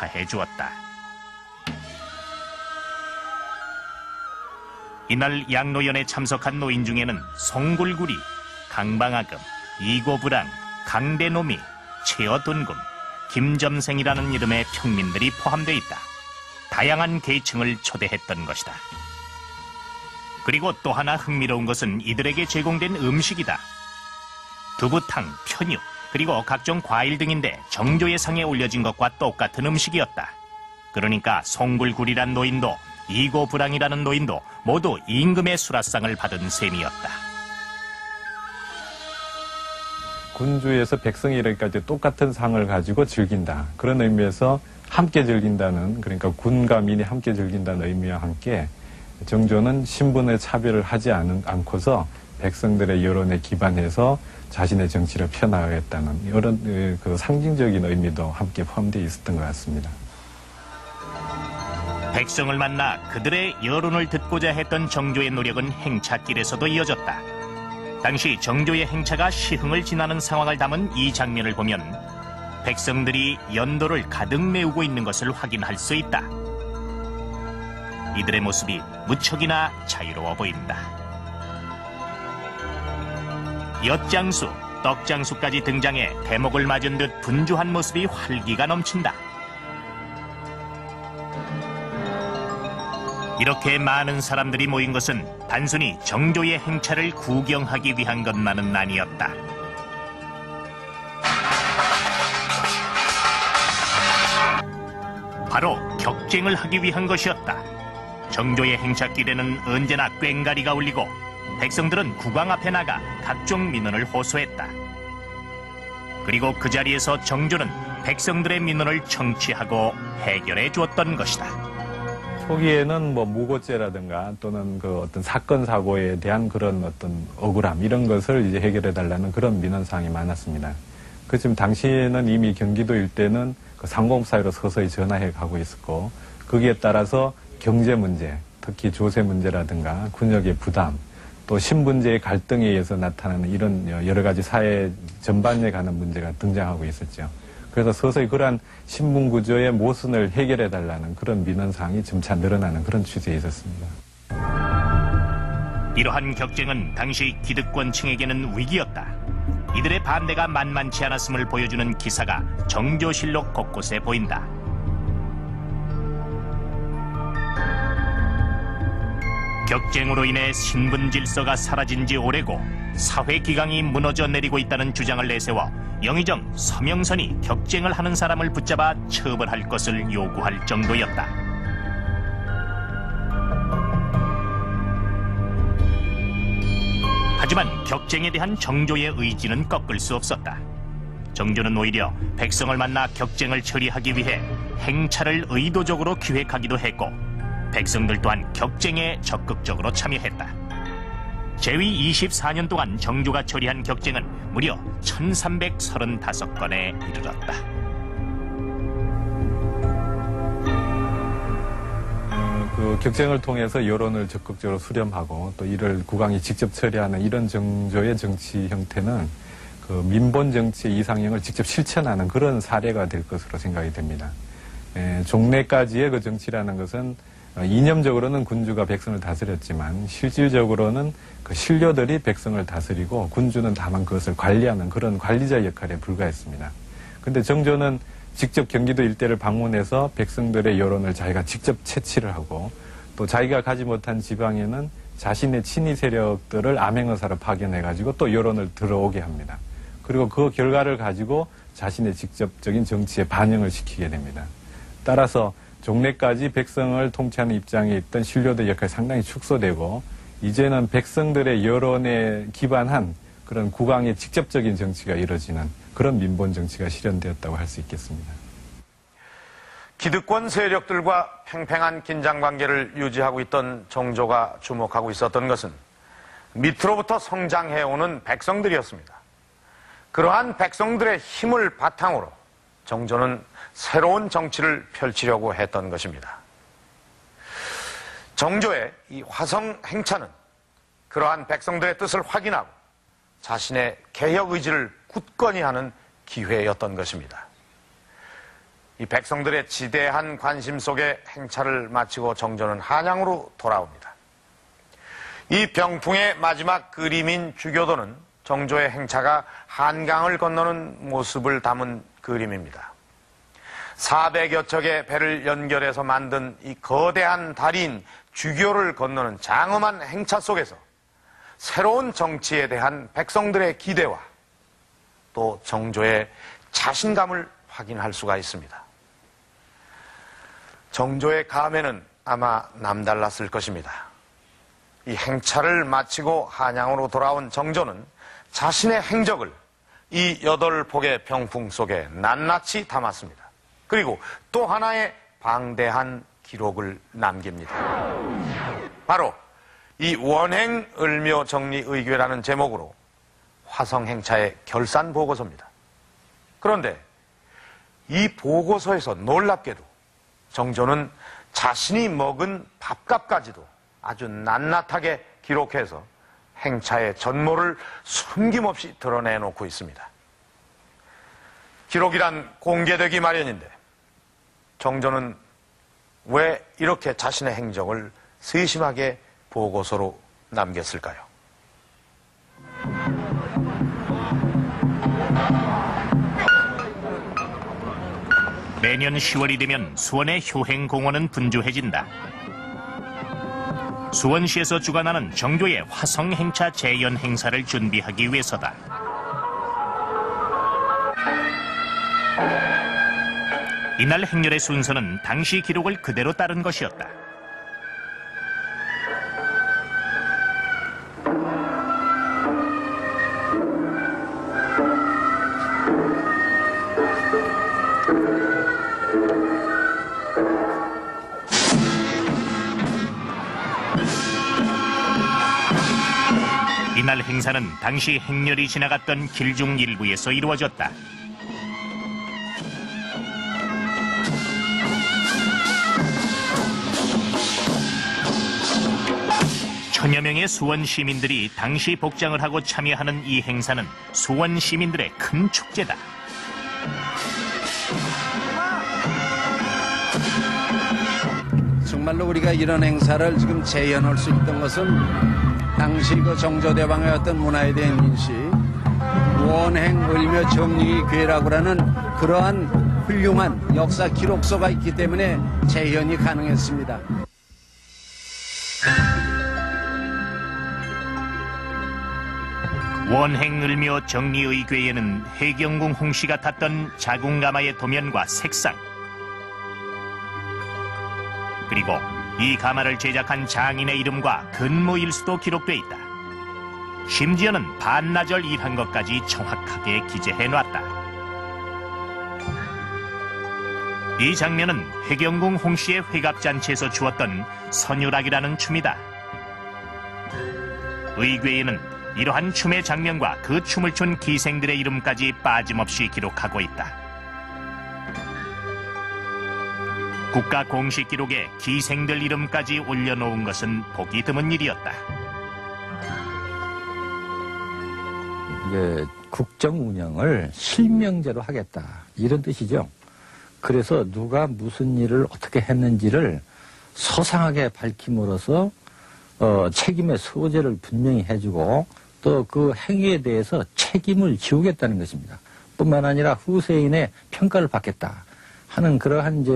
축하해 주었다. 이날 양로연에 참석한 노인 중에는 송굴구리, 강방아금, 이고부랑, 강대노미, 최어둔금, 김점생이라는 이름의 평민들이 포함되어 있다. 다양한 계층을 초대했던 것이다. 그리고 또 하나 흥미로운 것은 이들에게 제공된 음식이다. 두부탕, 편육, 그리고 각종 과일 등인데 정조의 상에 올려진 것과 똑같은 음식이었다. 그러니까 송굴구리란 노인도 이고부랑이라는 노인도 모두 임금의 수라상을 받은 셈이었다. 군주에서 백성이 이렇게까지 똑같은 상을 가지고 즐긴다. 그런 의미에서 함께 즐긴다는, 그러니까 군과 민이 함께 즐긴다는 의미와 함께 정조는 신분의 차별을 하지 않고서 백성들의 여론에 기반해서 자신의 정치를 펴나가겠다는 이런 그 상징적인 의미도 함께 포함되어 있었던 것 같습니다. 백성을 만나 그들의 여론을 듣고자 했던 정조의 노력은 행차길에서도 이어졌다. 당시 정조의 행차가 시흥을 지나는 상황을 담은 이 장면을 보면 백성들이 연도를 가득 메우고 있는 것을 확인할 수 있다. 이들의 모습이 무척이나 자유로워 보인다. 엿장수, 떡장수까지 등장해 대목을 맞은 듯 분주한 모습이 활기가 넘친다. 이렇게 많은 사람들이 모인 것은 단순히 정조의 행차를 구경하기 위한 것만은 아니었다. 바로 격쟁을 하기 위한 것이었다. 정조의 행차길에는 언제나 꽹가리가 울리고 백성들은 국왕 앞에 나가 각종 민원을 호소했다. 그리고 그 자리에서 정조는 백성들의 민원을 청취하고 해결해 주었던 것이다. 초기에는 뭐 무고죄라든가 또는 그 어떤 사건 사고에 대한 그런 어떤 억울함 이런 것을 이제 해결해 달라는 그런 민원사항이 많았습니다. 그렇지만 당시에는 이미 경기도 일대는 그 상공사회로 서서히 전환해 가고 있었고 거기에 따라서 경제 문제, 특히 조세 문제라든가 군역의 부담, 또 신분제의 갈등에 의해서 나타나는 이런 여러 가지 사회 전반에 관한 문제가 등장하고 있었죠. 그래서 서서히 그러한 신분 구조의 모순을 해결해달라는 그런 민원사항이 점차 늘어나는 그런 추세에 있었습니다. 이러한 격쟁은 당시 기득권층에게는 위기였다. 이들의 반대가 만만치 않았음을 보여주는 기사가 정조실록 곳곳에 보인다. 격쟁으로 인해 신분 질서가 사라진 지 오래고 사회 기강이 무너져 내리고 있다는 주장을 내세워 영의정 서명선이 격쟁을 하는 사람을 붙잡아 처벌할 것을 요구할 정도였다. 하지만 격쟁에 대한 정조의 의지는 꺾을 수 없었다. 정조는 오히려 백성을 만나 격쟁을 처리하기 위해 행차를 의도적으로 기획하기도 했고 백성들 또한 격쟁에 적극적으로 참여했다. 제위 24년 동안 정조가 처리한 격쟁은 무려 1335건에 이르렀다. 그 격쟁을 통해서 여론을 적극적으로 수렴하고 또 이를 국왕이 직접 처리하는 이런 정조의 정치 형태는 그 민본 정치의 이상형을 직접 실천하는 그런 사례가 될 것으로 생각이 됩니다. 종래까지의 그 정치라는 것은 이념적으로는 군주가 백성을 다스렸지만 실질적으로는 그 신료들이 백성을 다스리고 군주는 다만 그것을 관리하는 그런 관리자 역할에 불과했습니다. 그런데 정조는 직접 경기도 일대를 방문해서 백성들의 여론을 자기가 직접 채취를 하고 또 자기가 가지 못한 지방에는 자신의 친위 세력들을 암행어사로 파견해가지고 또 여론을 들어오게 합니다. 그리고 그 결과를 가지고 자신의 직접적인 정치에 반영을 시키게 됩니다. 따라서 종래까지 백성을 통치하는 입장에 있던 신료들 역할이 상당히 축소되고 이제는 백성들의 여론에 기반한 그런 국왕의 직접적인 정치가 이루어지는 그런 민본 정치가 실현되었다고 할 수 있겠습니다. 기득권 세력들과 팽팽한 긴장관계를 유지하고 있던 정조가 주목하고 있었던 것은 밑으로부터 성장해오는 백성들이었습니다. 그러한 백성들의 힘을 바탕으로 정조는 새로운 정치를 펼치려고 했던 것입니다. 정조의 이 화성 행차는 그러한 백성들의 뜻을 확인하고 자신의 개혁 의지를 굳건히 하는 기회였던 것입니다. 이 백성들의 지대한 관심 속에 행차를 마치고 정조는 한양으로 돌아옵니다. 이 병풍의 마지막 그림인 주교도는 정조의 행차가 한강을 건너는 모습을 담은 그림입니다. 400여 척의 배를 연결해서 만든 이 거대한 다리인 주교를 건너는 장엄한 행차 속에서 새로운 정치에 대한 백성들의 기대와 또 정조의 자신감을 확인할 수가 있습니다. 정조의 감회는 아마 남달랐을 것입니다. 이 행차를 마치고 한양으로 돌아온 정조는 자신의 행적을 이 8폭의 병풍 속에 낱낱이 담았습니다. 그리고 또 하나의 방대한 기록을 남깁니다. 바로 이 원행을묘정리의궤라는 제목으로 화성행차의 결산 보고서입니다. 그런데 이 보고서에서 놀랍게도 정조는 자신이 먹은 밥값까지도 아주 낱낱하게 기록해서 행차의 전모를 숨김없이 드러내놓고 있습니다. 기록이란 공개되기 마련인데 정조는 왜 이렇게 자신의 행적을 세심하게 보고서로 남겼을까요? 매년 10월이 되면 수원의 효행공원은 분주해진다. 수원시에서 주관하는 정조의 화성행차 재연 행사를 준비하기 위해서다. 이날 행렬의 순서는 당시 기록을 그대로 따른 것이었다. 이날 행사는 당시 행렬이 지나갔던 길 중 일부에서 이루어졌다. 천여 명의 수원 시민들이 당시 복장을 하고 참여하는 이 행사는 수원 시민들의 큰 축제다. 정말로 우리가 이런 행사를 지금 재현할 수 있던 것은 당시 그 정조대왕의 어떤 문화에 대한 인식, 원행을묘 정리궤라고 하는 그러한 훌륭한 역사 기록서가 있기 때문에 재현이 가능했습니다. 원행을묘 정리의궤에는 해경궁 홍씨가 탔던 자궁가마의 도면과 색상, 그리고 이 가마를 제작한 장인의 이름과 근무일수도 기록돼 있다. 심지어는 반나절 일한 것까지 정확하게 기재해놨다. 이 장면은 해경궁 홍씨의 회갑잔치에서 추었던 선유락이라는 춤이다. 의궤에는 이러한 춤의 장면과 그 춤을 춘 기생들의 이름까지 빠짐없이 기록하고 있다. 국가 공식 기록에 기생들 이름까지 올려놓은 것은 보기 드문 일이었다. 이제 국정 운영을 실명제로 하겠다 이런 뜻이죠. 그래서 누가 무슨 일을 어떻게 했는지를 소상하게 밝힘으로써 책임의 소재를 분명히 해주고 또 그 행위에 대해서 책임을 지우겠다는 것입니다. 뿐만 아니라 후세인의 평가를 받겠다 하는 그러한 이제